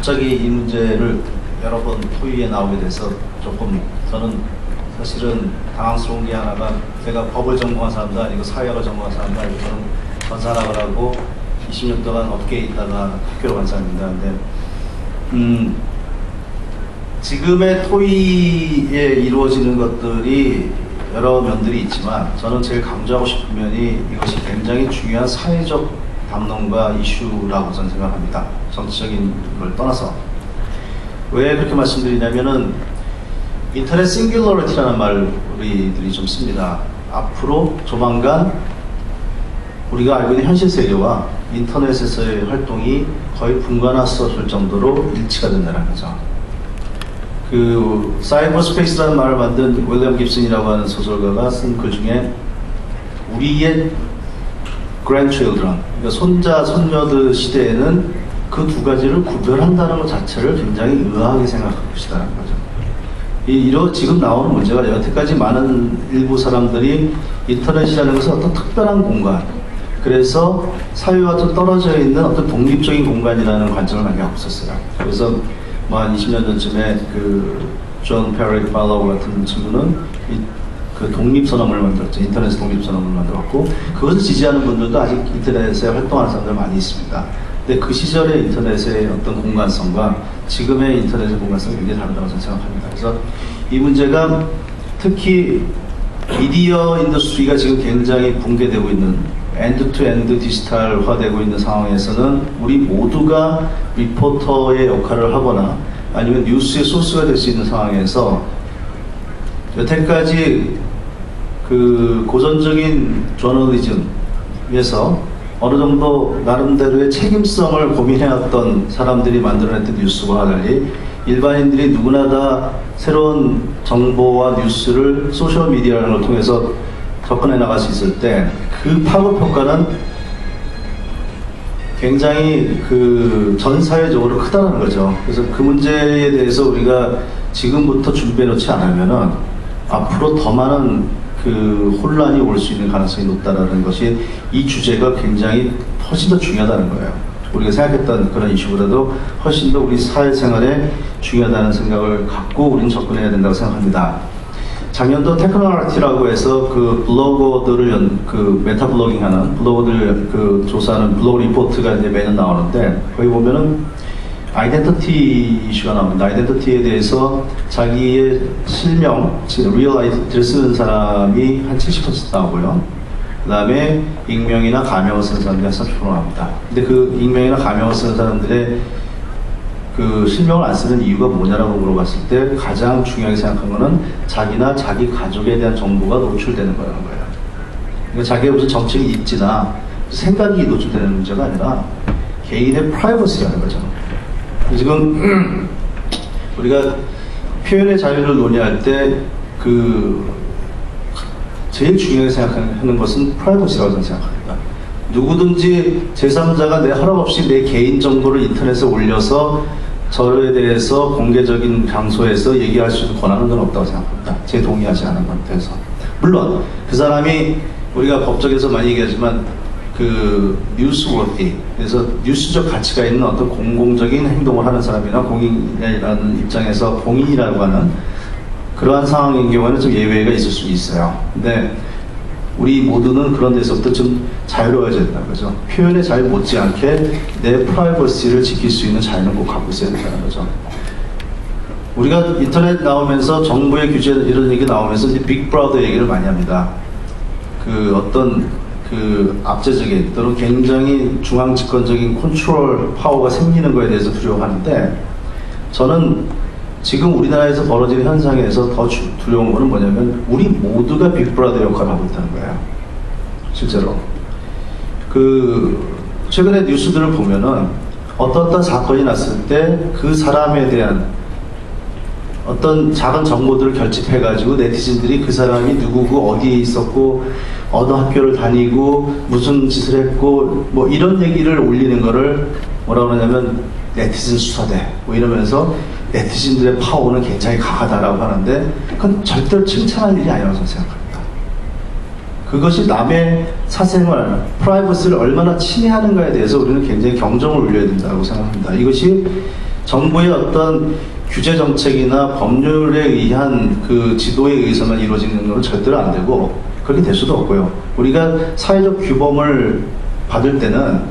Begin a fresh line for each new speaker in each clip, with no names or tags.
갑자기 이 문제를 여러 번 토의에 나오게 돼서 조금 저는 사실은 당황스러운 게 하나가 제가 법을 전공한 사람도 아니고 사회학을 전공한 사람도 아니고 저는 건설학을 하고 20년 동안 업계에 있다가 학교로 간 사람입니다. 근데 지금의 토의에 이루어지는 것들이 여러 면들이 있지만 저는 제일 강조하고 싶은 면이 이것이 굉장히 중요한 사회적 담론과 이슈라고 저는 생각합니다. 정치적인 걸 떠나서. 왜 그렇게 말씀드리냐면은 인터넷 싱귤러리티라는 말 우리들이 좀 씁니다. 앞으로 조만간 우리가 알고 있는 현실 세계와 인터넷에서의 활동이 거의 분간화될 정도로 일치가 된다는 거죠. 그 사이버 스페이스라는 말을 만든 윌리엄 깁슨이라고 하는 소설가가 쓴 글 중에 우리의 grandchildren, 그러니까 손자, 손녀들 시대에는 그 두 가지를 구별한다는 것 자체를 굉장히 의아하게 생각하고 계시다는 거죠. 지금 나오는 문제가 여태까지 많은 일부 사람들이 인터넷이라는 것은 어떤 특별한 공간, 그래서 사회와 좀 떨어져 있는 어떤 독립적인 공간이라는 관점을 많이 갖고 있었어요. 그래서 뭐 한 20년 전쯤에 그 존 페리 팔로우 같은 친구는 그 독립선언을 만들었죠. 인터넷 독립선언을 만들었고, 그것을 지지하는 분들도 아직 인터넷에 활동하는 사람들 많이 있습니다. 근데 그 시절의 인터넷의 어떤 공간성과 지금의 인터넷의 공간성이 굉장히 다르다고 저는 생각합니다. 그래서 이 문제가 특히 미디어 인더스트리가 지금 굉장히 붕괴되고 있는 엔드-투-엔드 디지털화되고 있는 상황에서는 우리 모두가 리포터의 역할을 하거나 아니면 뉴스의 소스가 될 수 있는 상황에서 여태까지 그 고전적인 저널리즘에서 어느 정도 나름대로의 책임성을 고민해왔던 사람들이 만들어냈던 뉴스와 달리 일반인들이 누구나 다 새로운 정보와 뉴스를 소셜미디어라는 걸 통해서 접근해 나갈 수 있을 때 그 파급 효과는 굉장히 그 전 사회적으로 크다는 거죠. 그래서 그 문제에 대해서 우리가 지금부터 준비해 놓지 않으면은 앞으로 더 많은 그 혼란이 올 수 있는 가능성이 높다라는 것이 이 주제가 굉장히 훨씬 더 중요하다는 거예요. 우리가 생각했던 그런 이슈보다도 훨씬 더 우리 사회생활에 중요하다는 생각을 갖고 우리는 접근해야 된다고 생각합니다. 작년도 테크노라티라고 해서 그 블로거들을 그 메타 블로깅 하는 블로거들 그 조사하는 블로그 리포트가 이제 매년 나오는데 거기 보면은 아이덴티티 이슈가 나옵니다. 아이덴티티에 대해서 자기의 실명, 리얼 아이덴티티를 쓰는 사람이 한 70% 나오고요. 그 다음에 익명이나 가명을 쓰는 사람들이 한 30% 나옵니다. 근데 그 익명이나 가명을 쓰는 사람들의 그 실명을 안 쓰는 이유가 뭐냐라고 물어봤을 때 가장 중요하게 생각한 거는 자기나 자기 가족에 대한 정보가 노출되는 거라는 거예요. 그러니까 자기의 무슨 정책이 있지나 생각이 노출되는 문제가 아니라 개인의 프라이버시라는 거죠. 지금 우리가 표현의 자유를 논의할 때 그 제일 중요하게 생각하는 것은 프라이버시라고 저는 생각합니다. 누구든지 제3자가 내 허락 없이 내 개인 정보를 인터넷에 올려서 저에 대해서 공개적인 장소에서 얘기할 수 있는 권한은 없다고 생각합니다. 제 동의하지 않은 상태에서. 물론 그 사람이 우리가 법적에서 많이 얘기하지만 그 뉴스워티, 그래서 뉴스적 가치가 있는 어떤 공공적인 행동을 하는 사람이나 공인이라는 입장에서 공인이라고 하는 그러한 상황인 경우에는 좀 예외가 있을 수 있어요. 근데 우리 모두는 그런 데서부터 좀 자유로워져야 된다는 거죠. 표현의 자유 못지않게 내 프라이버시를 지킬 수 있는 자유는 꼭 갖고 있어야 된다는 거죠. 우리가 인터넷 나오면서 정부의 규제 이런 얘기 나오면서 이제 빅브라더 얘기를 많이 합니다. 그 어떤 그 압제적인 또는 굉장히 중앙 집권적인 컨트롤 파워가 생기는 거에 대해서 두려워하는데 저는 지금 우리나라에서 벌어지는 현상에서 더 두려운 거는 뭐냐면 우리 모두가 빅브라더 역할을 하고 있다는 거예요. 실제로. 그 최근에 뉴스들을 보면은 어떤 사건이 났을 때 그 사람에 대한 어떤 작은 정보들을 결집해가지고 네티즌들이 그 사람이 누구고 어디에 있었고 어느 학교를 다니고 무슨 짓을 했고 뭐 이런 얘기를 올리는 거를 뭐라고 하냐면 네티즌 수사대 뭐 이러면서 네티즌들의 파워는 굉장히 강하다라고 하는데 그건 절대로 칭찬할 일이 아니라고 저는 생각합니다. 그것이 남의 사생활, 프라이버시를 얼마나 침해하는가에 대해서 우리는 굉장히 경종을 울려야 된다고 생각합니다. 이것이 정부의 어떤 규제 정책이나 법률에 의한 그 지도에 의해서만 이루어지는 건 절대로 안 되고 그렇게 될 수도 없고요. 우리가 사회적 규범을 받을 때는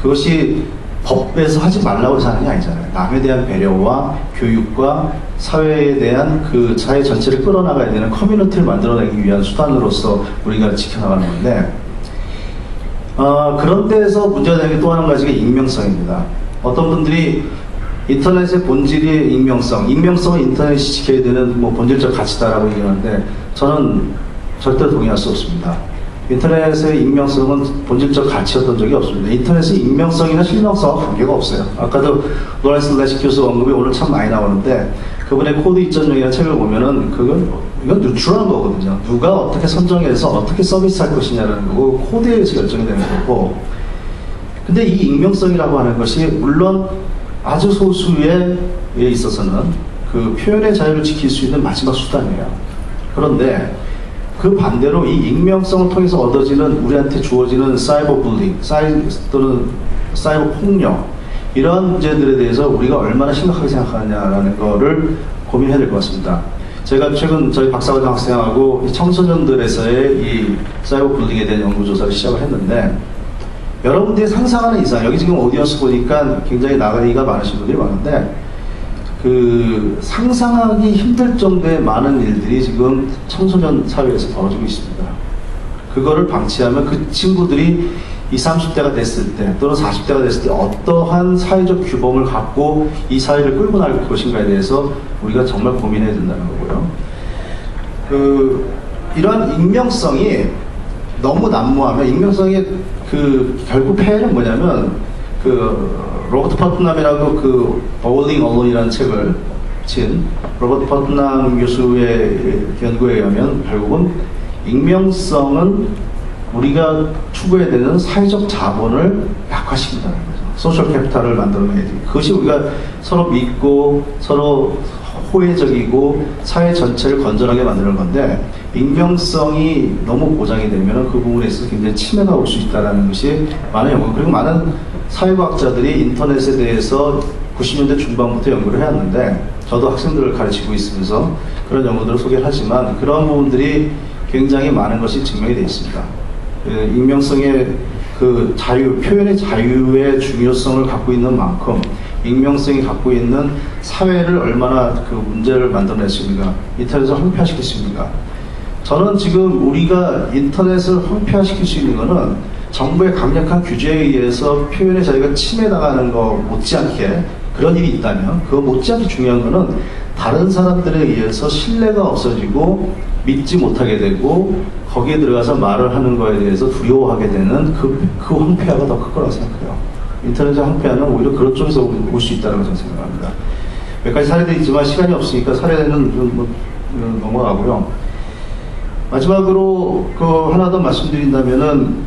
그것이 법에서 하지 말라고 해서 하는 게 아니잖아요. 남에 대한 배려와 교육과 사회에 대한 그 사회 전체를 끌어나가야 되는 커뮤니티를 만들어내기 위한 수단으로서 우리가 지켜나가는 건데, 그런 데에서 문제가 되는 게 또 한 가지가 익명성입니다. 어떤 분들이 인터넷의 본질이 익명성은 인터넷이 지켜야 되는 뭐 본질적 가치다라고 얘기하는데 저는 절대로 동의할 수 없습니다. 인터넷의 익명성은 본질적 가치였던 적이 없습니다. 인터넷의 익명성이나 실명성과 관계가 없어요. 아까도 로렌스 레시 교수 언급이 오늘 참 많이 나오는데 그분의 코드 2.0이라는 책을 보면은 이건 뉴트럴한 거거든요. 누가 어떻게 선정해서 어떻게 서비스할 것이냐라는 거고 코드에 의해서 결정이 되는 거고, 근데 이 익명성이라고 하는 것이 물론 아주 소수에 있어서는 그 표현의 자유를 지킬 수 있는 마지막 수단이에요. 그런데 그 반대로 이 익명성을 통해서 얻어지는 우리한테 주어지는 사이버 불링, 또는 사이버 폭력 이런 문제들에 대해서 우리가 얼마나 심각하게 생각하느냐라는 거를 고민해야 될 것 같습니다. 제가 최근 저희 박사과정 학생하고 청소년들에서의 이 사이버 불링에 대한 연구조사를 시작을 했는데 여러분들이 상상하는 이상, 여기 지금 오디언스 보니까 굉장히 나이가 많으신 분들이 많은데 그 상상하기 힘들 정도의 많은 일들이 지금 청소년 사회에서 벌어지고 있습니다. 그거를 방치하면 그 친구들이 20, 30대가 됐을 때 또는 40대가 됐을 때 어떠한 사회적 규범을 갖고 이 사회를 끌고 나갈 것인가에 대해서 우리가 정말 고민해야 된다는 거고요. 이러한 익명성이 너무 난무하면 익명성의 결국 폐해는 뭐냐면 로버트 퍼트남이라고 그 버울링 언론이라는 책을 친 로버트 퍼트남 교수의 연구에 의하면 결국은 익명성은 우리가 추구해야 되는 사회적 자본을 약화시킨다는 거죠. 소셜 캐피탈을 만들어내야지. 그것이 우리가 서로 믿고 서로 호혜적이고 사회 전체를 건전하게 만드는 건데 익명성이 너무 보장이 되면 그 부분에 있어서 굉장히 침해가 올 수 있다는 것이 많은 연구, 그리고 많은 사회과학자들이 인터넷에 대해서 90년대 중반부터 연구를 해왔는데 저도 학생들을 가르치고 있으면서 그런 연구들을 소개를 하지만 그런 부분들이 굉장히 많은 것이 증명이 되어 있습니다. 익명성의 그 자유, 표현의 자유의 중요성을 갖고 있는 만큼 익명성이 갖고 있는 사회를 얼마나 그 문제를 만들어낼 수 있는가, 인터넷을 황폐화시킬 수 있는가. 저는 지금 우리가 인터넷을 황폐화시킬 수 있는 것은 정부의 강력한 규제에 의해서 표현의 자유가 침해당하는 거 못지않게 그런 일이 있다면 그거 못지않게 중요한 것은 다른 사람들에 의해서 신뢰가 없어지고 믿지 못하게 되고 거기에 들어가서 말을 하는 거에 대해서 두려워하게 되는 그 황폐화가 더 클 거라고 생각해요. 인터넷의 황폐화는 오히려 그런 쪽에서 올 수 있다고 저는 생각합니다. 몇 가지 사례도 있지만 시간이 없으니까 사례는 좀 넘어가고요. 마지막으로 하나 더 말씀드린다면은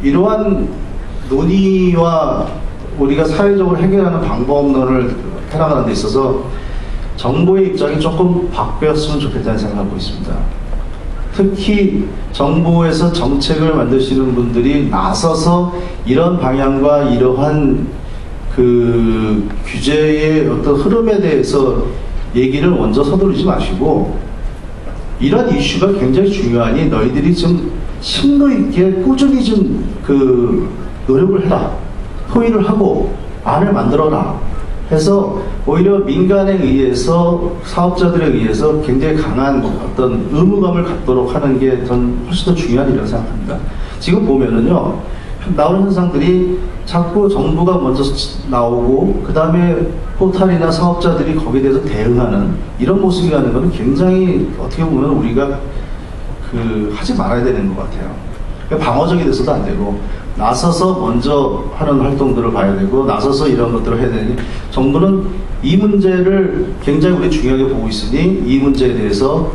이러한 논의와 우리가 사회적으로 해결하는 방법론을 해나가는 데 있어서 정부의 입장이 조금 바뀌었으면 좋겠다는 생각을 하고 있습니다. 특히 정부에서 정책을 만드시는 분들이 나서서 이런 방향과 이러한 규제의 어떤 흐름에 대해서 얘기를 먼저 서두르지 마시고 이런 이슈가 굉장히 중요하니 너희들이 좀 심도 있게 꾸준히 좀 노력을 해라, 토의를 하고 안을 만들어라 해서 오히려 민간에 의해서 사업자들에 의해서 굉장히 강한 어떤 의무감을 갖도록 하는 게 전 훨씬 더 중요한 일이라고 생각합니다. 지금 보면은요 나오는 현상들이 자꾸 정부가 먼저 나오고 그 다음에 포탈이나 사업자들이 거기에 대해서 대응하는 이런 모습이라는 것은 굉장히 어떻게 보면 우리가 하지 말아야 되는 것 같아요. 그러니까 방어적이 돼서도 안 되고 나서서 먼저 하는 활동들을 봐야 되고 나서서 이런 것들을 해야 되니 정부는 이 문제를 굉장히 우리 중요하게 보고 있으니 이 문제에 대해서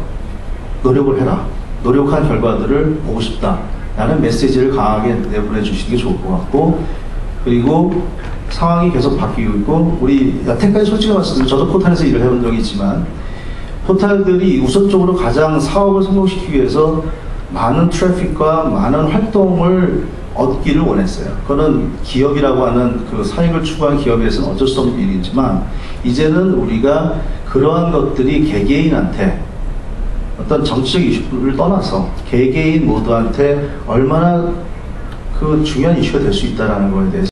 노력을 해라, 노력한 결과들을 보고 싶다 라는 메시지를 강하게 내보내 주시는 게 좋을 것 같고, 그리고 상황이 계속 바뀌고 있고 우리 여태까지 솔직히 말씀드리면 저도 포탈에서 일을 해본 적이 있지만 포탈들이 우선적으로 가장 사업을 성공시키기 위해서 많은 트래픽과 많은 활동을 얻기를 원했어요. 그거는 기업이라고 하는 그 사익을 추구한 기업에서는 어쩔 수 없는 일이지만, 이제는 우리가 그러한 것들이 개개인한테 어떤 정치적 이슈를 떠나서 개개인 모두한테 얼마나 그 중요한 이슈가 될 수 있다는 거에 대해서